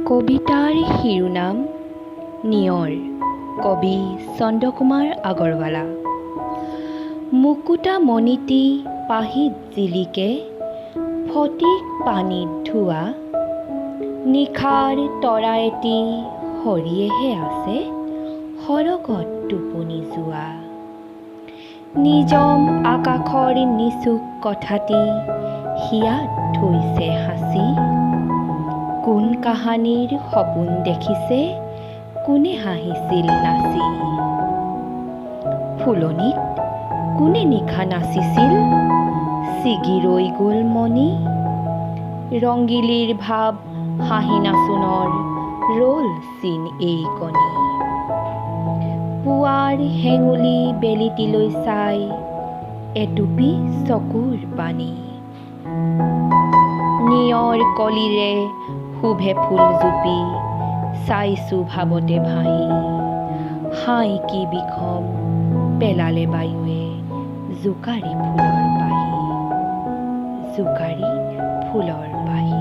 কবিতাৰ শিৰোনাম নিয়ৰ। কবি চন্দ্ৰকুমাৰ আগৰৱালা। মুকুতা মণিটি পাহিত জিলিকে, ফটিক পানীত ধোৱা, নিশাৰ তৰা এটি সৰিয়েহে আছে, সৰগত টোপনি যোৱা। নিজম আকাশৰ নিচুক কথাটি হিয়াত থৈছে সাঁচি, কোন কাহানিৰ সপোন দেখিছে, কোনে হাঁহিছিল নাচি। ফুলনিত কোনে নিশা নাচিছিল, ছিগি ৰৈ গ'ল মণি, ৰংগিলীৰ ভাৱ হাঁহি নাচোনৰ ৰ'ল চিন এই কণি। পুৱাৰ হেঙুলি বেলিটিলৈ চাই, এটুপি চকুৰ পানী, নিয়ৰ কলিৰে শুভে ফুলজুপি, চাইছো ভাৱতে ভাহি, হাই কি বিষম পেলালে বায়ুৱে, জোকাৰি ফুলৰ পাহি, জোকাৰি ফুলৰ পাহি।